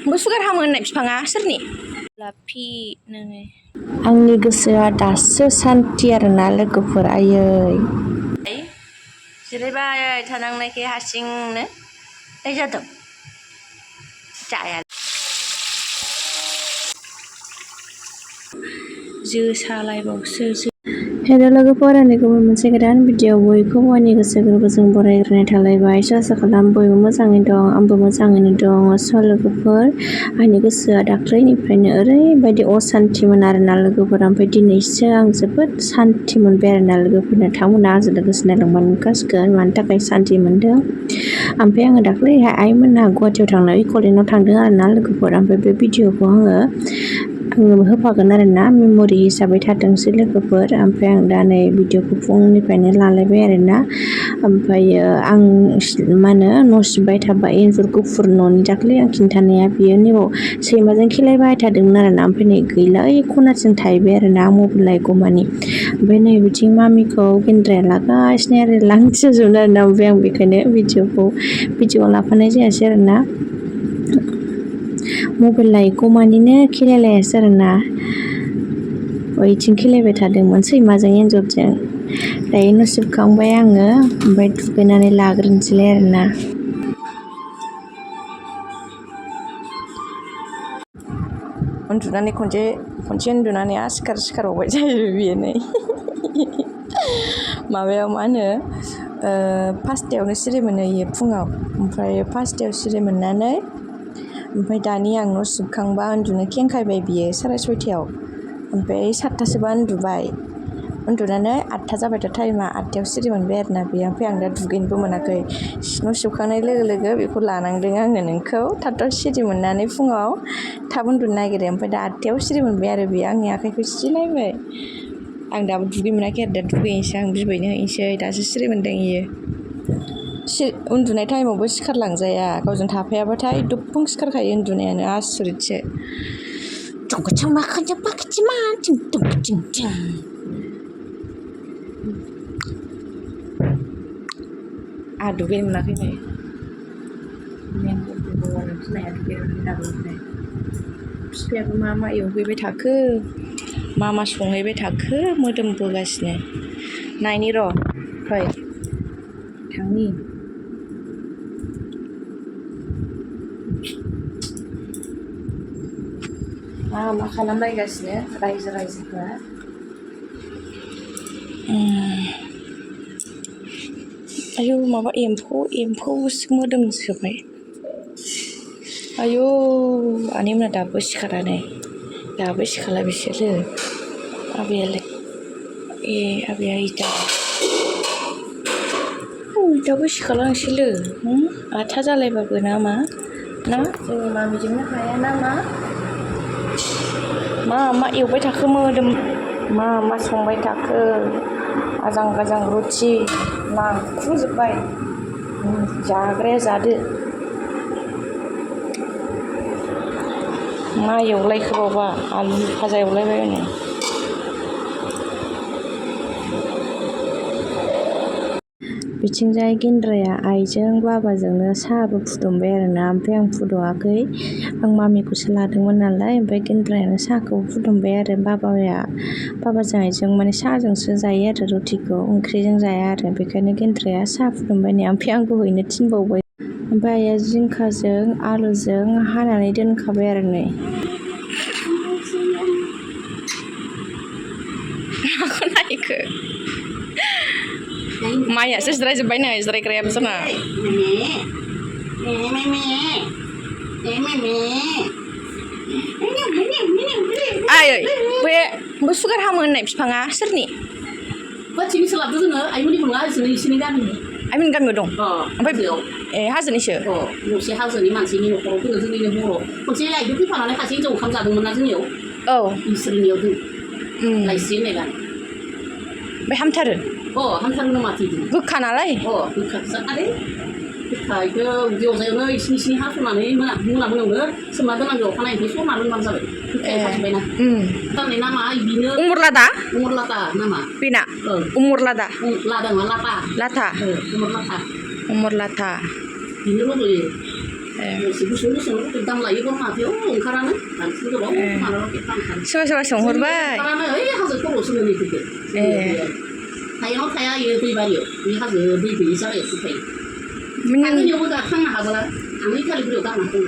सुगार हामो होननाय बिफाङा सोरनि लाफि नोङो आंनि गोसोआ दासो सान्थि आरोना लोगोफोर आयै जिरायबाय थानांनायखाय हारसिंनो ओइ जादों जाया जोसालायबावसो हेल' लोगोफोर गुबुन मोनसे गोदान भिडिअ बयखौबो आंनि गोसो गोरबोजों बरायग्रोनाय थालायबाय आसा खालाम बयबो मोजाङैनो दं आंबो मोजाङैनो दं स' लोगोफोर आंनि गोसोआ दाख्लैनिफ्रायनो ओरैबायदि असान्थिमोन आरोना लोगोफोर ओमफ्राय दिनैसो आं जोबोद सान्थि मोनबाय आरोना लोगोफोर नोंथांमोना आंजों लोगोसे नायलांबानो नुखासिगोन मानि थाखाय सान्थि मोनदों ओमफ्राय आङो दाख्लैहाय आइमोनहा गुवाहाटियाव थांनो एक'लेण्डआव थांदों आरोना लोगोफोर ओमफ्राय बे भिडिअखौ आङो होफागोन आरोना मेम'रि हिसाबै थाथोंसै लोगोफोर ओमफ्राय आं दा नै भिडिअखौ फुंनिफ्रायनो लालायबाय आरोना ओमफ्रायो आं मा होनो न' सिबबाय थाबाय एन्जर गुफुर न'नि दाख्लै आं खिन्थानाया बियो नैबाव सैमाजों खेलायबाय थादोंमोन आरोना ओमफ्राय नै गैला ओइ खनाथिं थाहैबाय आरोना मबाइल लायगौमानि ओमफ्राय नै बिथिं मामिखौ गेन्द्राया लागासिनो आरो लांथिजोबनो आरोना ओमफ्राय आं बेखायनो भिडिअ लाफानाय जायासै आरोना मबाइल लायगौमानिनो खेलायलायासै आरोना ओइथिं खेलायबाय थादोंमोन सैमाजों एन्जरजों दायो न' सिबखांबाय आङो ओमफ्राय दुगैनानै लाग्रोनोसैलाय आरोना उन्दुनानै खनसे उन्दुनानै सिखारबावबाय जायो बियो नै माबायाव मा होनो 5टायावनो सिरि मोनो इयो फुङाव ओमफ्राय 5टायाव सिरि मोननानै ओमफ्राय दानि आं न' सिबखांबा उन्दुनो खेंखायबाय बियो 6:30टायाव ओमफ्राय 7टासोबा उन्दुनानै 8टा जाबायथ' टाइमा 8टायाव सिरि मोनबाय आरोना बेयो ओमफ्राय आं दा दुगैनोबो मोनाखै न' सिबखांनाय लोगो लोगो बेखौ लानांदों आङो नोंखौ थाब सिरि मोननानै फुङाव थाब उन्दुनो नागिरो ओमफ्राय दा 8टायाव सिरि मोनबाय आरो बेयो आंनि आखाइखौ सिलायबाय आं दाबो दुगै मोनाखै आरो दा दुगैनोसै आं बिबैनो हैनोसै दासो सिरि मोनदों इयो उन्दुनाय टाइमावबो सिखारलांजाया गावजों थाफायाबाथाय दुब्बुं सिखारखायो उन्दुनायानो आसरितसो आहा दुगैनो मोनाखै नै बिमाया दुगैनो दाबो बिफायाबो मा एवहैबाय थाखो मा संहैबाय थाखो मोदोम बोगासिनो नायनि र' फै थांनि मा खालामलायगासिनो रायजोफ्रा आयौ माबा एम्फौ मोदोम सोबाय आयौ आनैमोना दाबो सिखारा बिसोरो आबैयालाय आबैया दाबो सिखारलांसैलो 8टा जालायबाबो ना जोंनि मामिजोंनो हाया ना मा एवबाय थाखो मोदोम मा संबाय थाखो आजां गाजां रुथि लांख्रुजोब्बाय जाग्राया जादो मा एवलायखोबावबा आलु भाजा एवलायबायनो बिथिंजाय गेन्द्राया आइजों बाबाजोंनो साहाबो फुदुंबाय आरोना ओमफ्राय आं फुदुङाखै आं मामिखौसो लादोंमोन नालाय ओमफ्राय गेन्द्रायानो साहाखौ फुदुंबाय आरो बाबाजों आइजों माने साहाजोंसो जायो आरो रुटिखौ ओंख्रिजों जाया आरो बेखायनो गेन्द्राया साहा फुदुंबाय नै ओमफ्राय आंबो हैनो थिनबावबाय ओमफ्राय आइया जिंखाजों आलुजों हानानै दोनखाबाय आरो नै माखौ नायखो माइयासो जिरायजोब्बाय नै जिरायग्रायाबो जोंना आयै बे सुगार हामो होननाय बिफाङा सोरनि गुवाहाटिनिसो लाबोदों जोङो आइमोननिखौ नङा इसोरनि गामिनि आइमोननि गामियाव दं ओमफ्राय हाजोनिसो मोनसे हाजोनि मानसिनि न'खराव दोङो जोंनिनो बर' खनसे लाइजों फैफानानै खासे हिनजाव ओंखाम जादोंमोन ना जोंनियाव इसोरनियाव दों लाइस्रि होननाय गान ओमफ्य हामथारो हामथारो माथो गोखा नालाय गोखासो जाखादों गोखा इखौ उदैयाव जायावनो इसिनि हास'नानै मोनायावनो सोमना दोननांगौ अखानायै सरना दोनबानो जाबाय गोखाया खाजोब्बायना थारमाने नामा बिनो उमुरलादा नामा बेना उमुरलादा लादा नङा लाथा उमुरलाथा बिनो रज'यो एसे गुसुं गुसुं दाम लायो बर' माथायाव ओंखारानो बांसिन गोबाव मालाबा खेबथाम ओंखारो सोरबा सोंहरबाय ओंखारानो ओइ हाजो खर'आवसो मोनो इफोरखो हायेनाव थाया इयो दैबारियाव बे हाजो दै गैयि जायगायावसो थायो आगोलनियावबो थांनो हागोन आं इटालिफोराव गारना दङ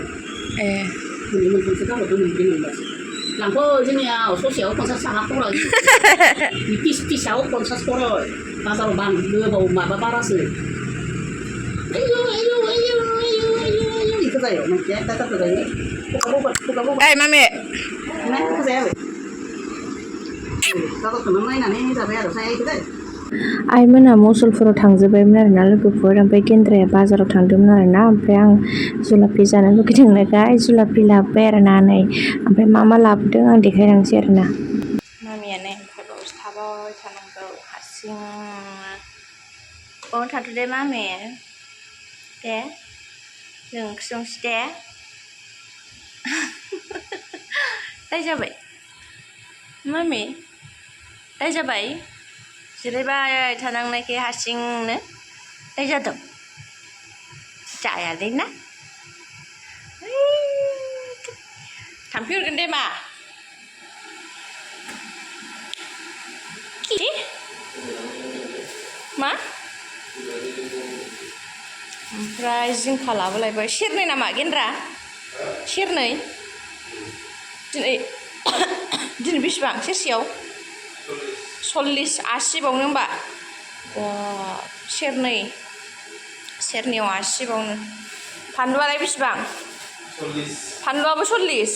मोननै मोनथामसो गारहरदों मोनब्रै मोनबासो लांफै जोंनियाव ससेयाव 50 थाखा खरा पिसाव 50 खरा बाजाराव गोबाव माबा बारासो आयौ आयौ आयौ आयौ आयौ आयौ इखो जायो मोनसे दादाखो जायो खुगा ओइ मामे नायखो जाया आरो दादाखौनो नायनानै जाबाय आरो जाया इखो जायो आइमोना मसलफोराव थांजोब्बायमोन आरोना लोगोफोर ओमफ्राय गेन्द्राया बाजाराव थांदोंमोन आरोना ओमफ्राय आं जुलाफि जानो लुगैदोंनालाय जुलाफि लाबोबाय आरोना नै ओमफ्राय मा लाबोदों आं देखायलांसै आरोना मामिया नै ओमफ्राय बावसो थाबाय थानांगौ हारसिं बावनो थाथ'दे मामि दे जों ओंख्रि संसै दे दाय जाबाय मामि दाय जाबाय जिरायबाय थानांनायखाय हारसिंनो दाय जादों जायालै ना थाम्फै अरगोन दे मा मा ओमफ्राय जिंखा लाबोलायबाय सेरनै नामा गेन्द्रा सेरनै दिनै बेसेबां सेरसेयाव 40 80 बावनो होमबा सेरनैयाव 80 बावनो फानलुआलाय बेसेबां 40 फानलुआबो 40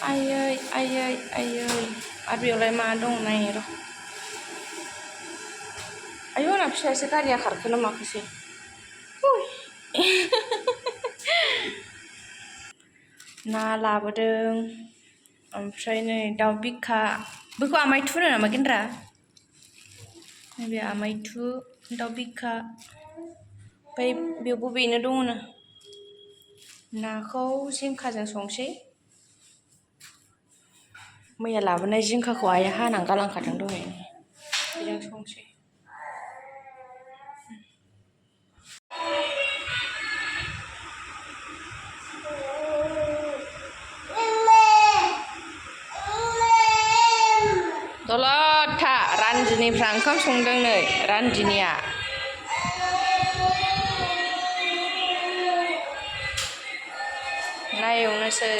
आयै आयै आयै आरो बेयावलाय मा दं नाय र' आयौ आंना फिसायासो गारिया खारखोना माखोसै ना लाबोदों ओमफ्राय नै दाउ बिखा बेखौ आमायथु होनो नामा गेन्द्रा नैबे आमायथु दाउ बिखा ओमफ्राय बेयावबो बेनो दङनो नाखौ जिंखाजों संसै मैया लाबोनाय जिंखाखौ आइया हानानै गालांखादों दहाय बेजों संसै दलद था रान्दिनिफ्रा ओंखाम संदों नै रान्दिनिया ना एवनोसै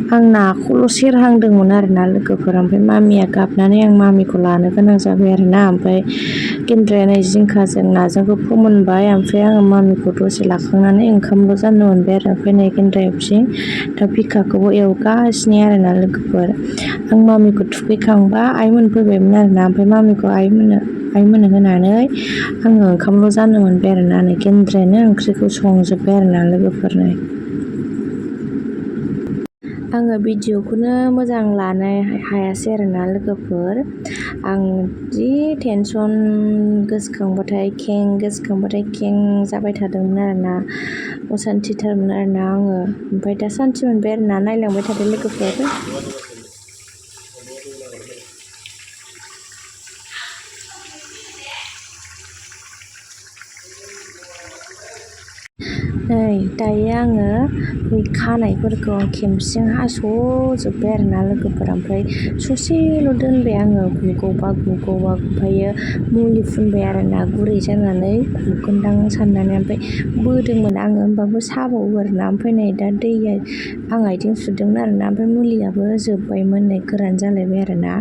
आं नाखौल' सेरहांदोंमोन आरोना लोगोफोर ओमफ्राय मामिया गाबनानै आं मामिखौ लानो गोनां जाबाय आरोना ओमफ्राय गेन्द्राया नै जिंखाजों नाजोंखौ फोमोनबाय ओमफ्राय आङो मामिखौ दसे लाखांनानै ओंखामल' जानो मोनबाय आरो ओमफ्राय नै गेन्द्राया बिथिं दाउ बिखाखौबो एवगासिनो आरोना लोगोफोर आं मामिखौ थुखैखांबा आइमोन फैबायमोन आरोना ओमफ्राय मामिखौ आइमोननो होनानै आङो ओंखामल' जानो मोनबाय आरोना नै गेन्द्रायानो ओंख्रिखौ संजोब्बाय आरोना लोगोफोरनो आङो भिडिअखौनो मोजां लानो हायासै आरोना लोगोफोर आं जि टेनसन गोसोखांबाथाय खें जाबाय थादोंमोन आरोना असान्थिथारमोन आरोना आङो ओमफ्राय दा सान्थि मोनबाय आरोना नायलांबाय थादो लोगोफोर नै दायो आङो बै खानायफोरखौ खेमसिजों हास'जोब्बाय आरोना लोगोफोर ओमफ्राय ससेल' दोनबाय आङो गुगौबा ओमफ्रायो मुलि फुनबाय आरोना गुरै जानानै गुगोनदां साननानै ओमफ्राय बोदोंमोन आङो होमबाबो साबावो आरोना ओमफ्राय नै दा दैया आं आथिं सुदोंमोन आरोना ओमफ्राय मुलियाबो जोब्बायमोन नै गोरान जालायबाय आरोना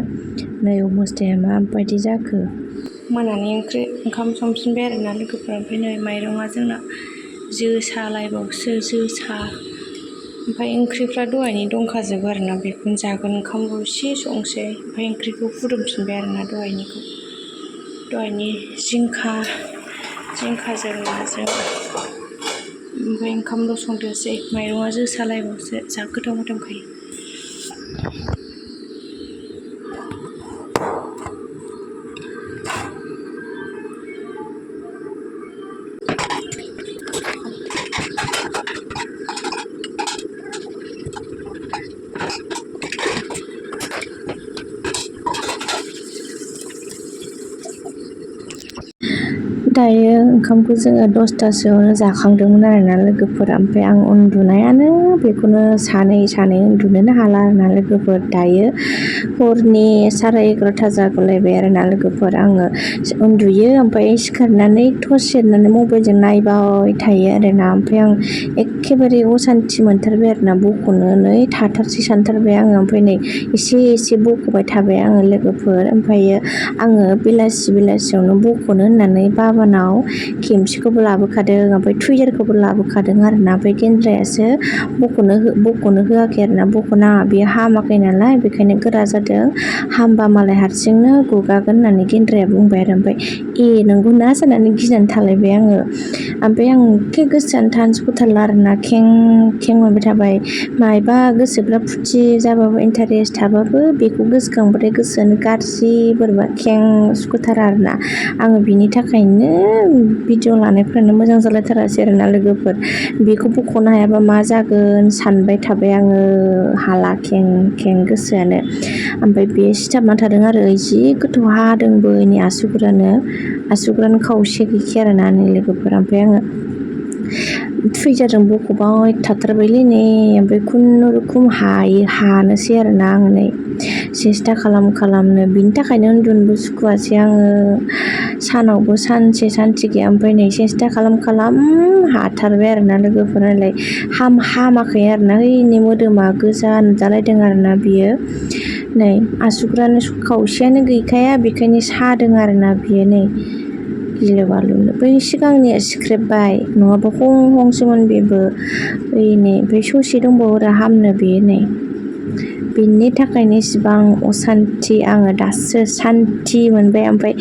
नै अबस्थाया माबायदि जाखो मोनानि ओंखाम संफिनबाय आरोना लोगोफोर ओमफ्राय नै माइरङा जोंना जोसा लायबावसो ओमफ्राय ओंख्रिफ्रा दहायनि दंखाजोबो आरोना बेखौनो जागोन ओंखामखौ एसे संसै ओमफ्राय ओंख्रिखौ फुदुंफिनबाय आरोना दहायनि जिंखाजों नाजों ओमफ्राय ओंखामल' संदोंसै माइरङा जोसा लायबावसो जा गोथाव मोदोमखायो दायो ओंखामखौ जोङो 10:00सोआवनो जाखांदोंमोन आरोना लोगोफोर ओमफ्राय आं उन्दुनायानो बेखौनो सानै उन्दुनोनो हाला आरोना लोगोफोर दायो हरनि 11:30 जागुलायबाय आरोना लोगोफोर आङो उन्दुयो ओमफ्राय सिखारनानै टर्च सेरनानै मबाइलजों नायबाय थायो आरोना ओमफ्राय आं एखेबारे असान्थि मोनथारबाय आरोना बख'नोनै थाथारसै सानथारबाय आङो ओमफ्राय नै एसे बख'बाय थाबाय आङो लोगोफोर ओमफ्रायो आङो बेलासियावनो बख'नो होननानै बाबानाव खेमसिखौबो लाबोखादों ओमफ्राय टुइजारखौबो लाबोखादों आरोना ओमफ्राय गेन्द्रायासो बख'नो होआखै आरोना बख'नाङा बेयो हामाखै नालाय बेखायनो गोरा जादों हामबा मालाय हारसिंनो गुगागोन होननानै गेन्द्राया बुंबाय आरो ओमफ्राय नंगौना साननानै गिनानै थालायबाय आङो ओमफ्राय आं एखे गोसोआनो थानो सुखुथारला आरोना खें मोनबाय थाबाय मायबा गोसोफ्रा फुरथि जाबाबो इन्टारेस्ट थाबाबो बेखौ गोसोखांबाथाय गोसोआनो गाज्रि बोरैबा खें सुखुथारा आरोना आङो बिनि थाखायनो भिडिअ लानायफ्रानो मोजां जालायथारासै आरोना लोगोफोर बेखौ बख'नो हायाबा मा जागोन सानबाय थाबाय आङो हाला खें गोसोआनो ओमफ्राय बे सिथाबना थादों आरो जि गोथौ हादोंबो नै आसुगुरानो खावसे गैखाया आरोना नै लोगोफोर ओमफ्राय आङो टुइजारजों बख'बाय थाथारबायलै नै ओमफ्राय खुनुरुखुम हानोसै आरोना आङो नै सेस्था खालामनो बिनि थाखायनो उन्दुनोबो सुखुवासै आङो सानावबो सानसे गैया ओमफ्राय नै सेस्था खालाम हाथारबाय आरोना लोगोफोरालाय हामाखै आरोना नै मोदोमा गोजा नुजालायदों आरोना बियो नै आसुगुरानो खावसेयानो गैखाया बेखायनो सादों आरोना बियो नै गिलु बालुनो बै सिगांनिया सिख्रेबबाय नङाबा हंसोमोन बेबो नै ओमफ्राय ससे दंबावो आरो हामनो बेयो नै बिनि थाखायनो इसिबां असान्थि आङो दासो सान्थि मोनबाय ओमफ्राय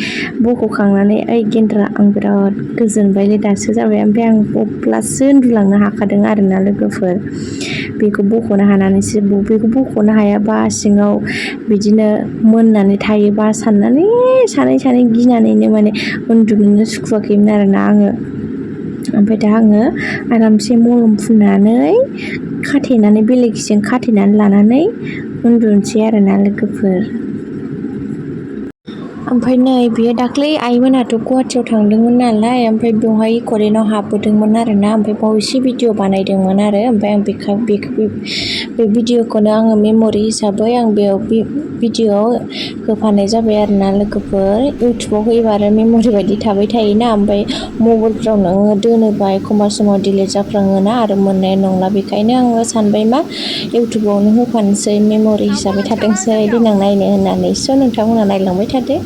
बख'खांनानै गेन्द्रा आं बिराद गोजोनबायलै दासो जाबाय ओमफ्राय आं अब्लासो उन्दुलांनो हाखादों आरोना लोगोफोर बेखौ बख'नो हानानैसो बेखौ बख'नो हायाबा सिङाव बिदिनो मोननानै थायोबा साननानै सानै गिनानैनो माने उन्दुनोनो सुखुवाखैमोन आरोना आङो ओमफ्राय दा आङो आरामसे मलम फुननानै खाथेनानै बेलेगजों खाथेनानै लानानै उन्दुनोसै आरोना लोगोफोर ओमफ्राय नै बियो दाख्लै आइमोनाथ' गुवाहाटियाव थांदोंमोन नालाय ओमफ्राय बेवहाय इक'लेण्डआव हाबबोदोंमोन आरोना ओमफ्राय बाव एसे भिडिअ बानायदोंमोन आरो ओमफ्राय आं बे भिडिअखौनो आङो मेम'रि हिसाबै आं बेयाव भिडिअआव होफानाय जाबाय आरोना लोगोफोर इउटुबाव होयोबा आरो मेम'रि बायदि थाबाय थायोना ओमफ्राय मबाइलफ्राव नोङो दोनोबा एखमबा समाव डिलिट जाफ्लाङोना आरो मोननाय नंला बेखायनो आङो सानबाय मा इउटुबावनो होफानोसै मेम'रि हिसाबै थाथोंसै देनां नायनो होननानै स' नोंथांमोना नायलांबाय थादो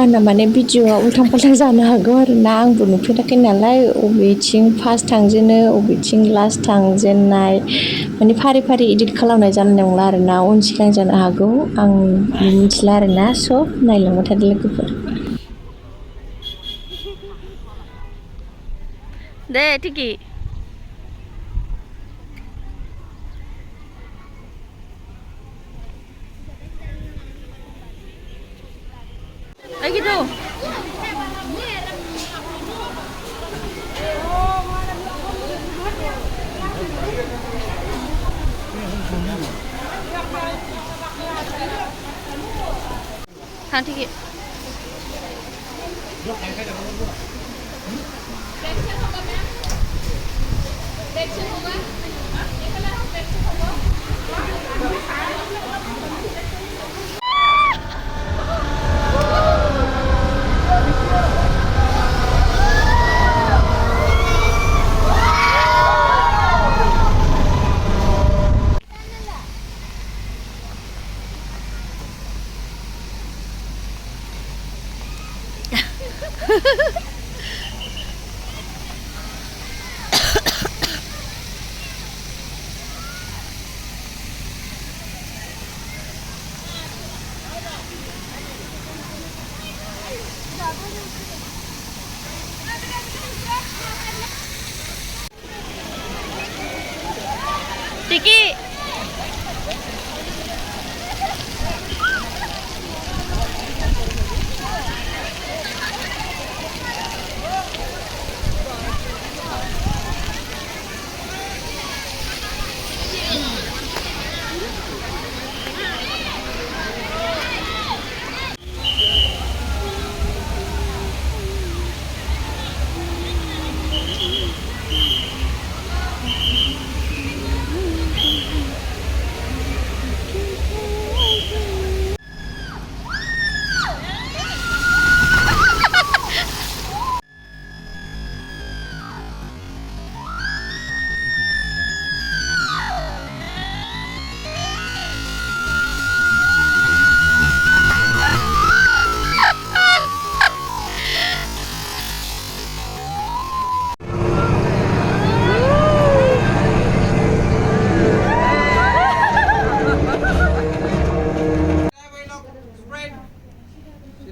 आंना माने भिडिअआ उल्थां फाल्थां जानो हागौ आरोना आंबो नुफेराखै नालाय अबेथिं फार्स्ट थांजेनो अबेथिं लास्ट थांजेननाय माने फारि इदिट खालामनाय जानाय नंला आरोना उन सिगां जानो हागौ आं मिथिला आरोना स' नायलांबाय थादो लोगोफोर दे टिकि gitu Thang Tiki Tiki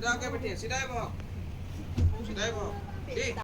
जाओ क्या बैठिए सीधा है वो सीधा है वो ठीक